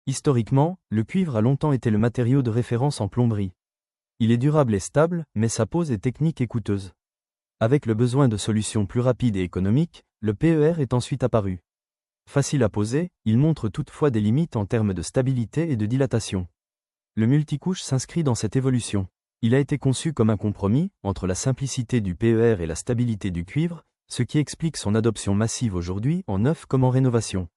Historiquement, le cuivre a longtemps été le matériau de référence en plomberie. Il est durable et stable, mais sa pose est technique et coûteuse. Avec le besoin de solutions plus rapides et économiques, le PER est ensuite apparu. Facile à poser, il montre toutefois des limites en termes de stabilité et de dilatation. Le multicouche s'inscrit dans cette évolution. Il a été conçu comme un compromis entre la simplicité du PER et la stabilité du cuivre, ce qui explique son adoption massive aujourd'hui en neuf comme en rénovation.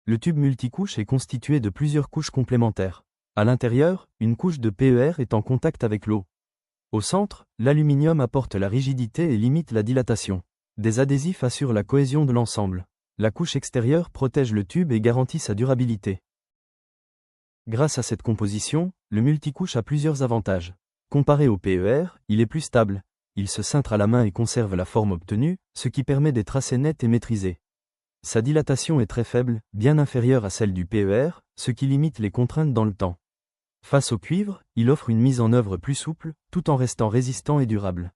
Le tube multicouche est constitué de plusieurs couches complémentaires. À l'intérieur, une couche de PER est en contact avec l'eau. Au centre, l'aluminium apporte la rigidité et limite la dilatation. Des adhésifs assurent la cohésion de l'ensemble. La couche extérieure protège le tube et garantit sa durabilité. Grâce à cette composition, le multicouche a plusieurs avantages. Comparé au PER, il est plus stable. Il se cintre à la main et conserve la forme obtenue, ce qui permet des tracés nets et maîtrisés. Sa dilatation est très faible, bien inférieure à celle du PER, ce qui limite les contraintes dans le temps. Face au cuivre, il offre une mise en œuvre plus souple, tout en restant résistant et durable.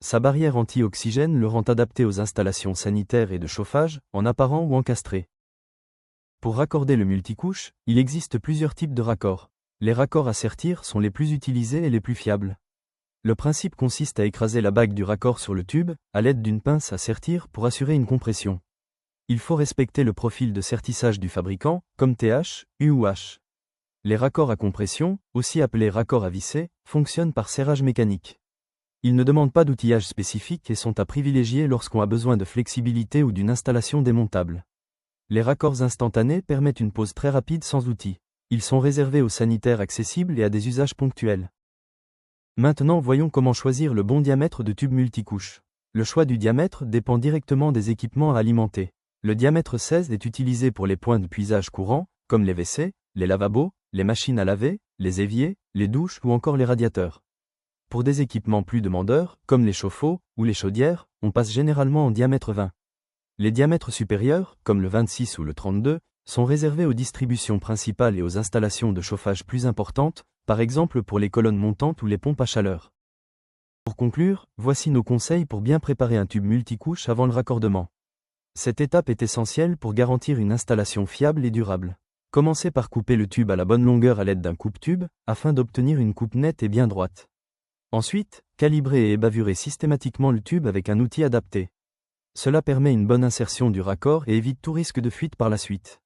Sa barrière anti-oxygène le rend adapté aux installations sanitaires et de chauffage, en apparent ou encastré. Pour raccorder le multicouche, il existe plusieurs types de raccords. Les raccords à sertir sont les plus utilisés et les plus fiables. Le principe consiste à écraser la bague du raccord sur le tube, à l'aide d'une pince à sertir pour assurer une compression. Il faut respecter le profil de sertissage du fabricant, comme TH, U ou H. Les raccords à compression, aussi appelés raccords à visser, fonctionnent par serrage mécanique. Ils ne demandent pas d'outillage spécifique et sont à privilégier lorsqu'on a besoin de flexibilité ou d'une installation démontable. Les raccords instantanés permettent une pose très rapide sans outil. Ils sont réservés aux sanitaires accessibles et à des usages ponctuels. Maintenant voyons comment choisir le bon diamètre de tube multicouche. Le choix du diamètre dépend directement des équipements à alimenter. Le diamètre 16 est utilisé pour les points de puisage courants, comme les WC, les lavabos, les machines à laver, les éviers, les douches ou encore les radiateurs. Pour des équipements plus demandeurs, comme les chauffe-eau ou les chaudières, on passe généralement en diamètre 20. Les diamètres supérieurs, comme le 26 ou le 32, sont réservés aux distributions principales et aux installations de chauffage plus importantes, par exemple pour les colonnes montantes ou les pompes à chaleur. Pour conclure, voici nos conseils pour bien préparer un tube multicouche avant le raccordement. Cette étape est essentielle pour garantir une installation fiable et durable. Commencez par couper le tube à la bonne longueur à l'aide d'un coupe-tube, afin d'obtenir une coupe nette et bien droite. Ensuite, calibrez et ébavurez systématiquement le tube avec un outil adapté. Cela permet une bonne insertion du raccord et évite tout risque de fuite par la suite.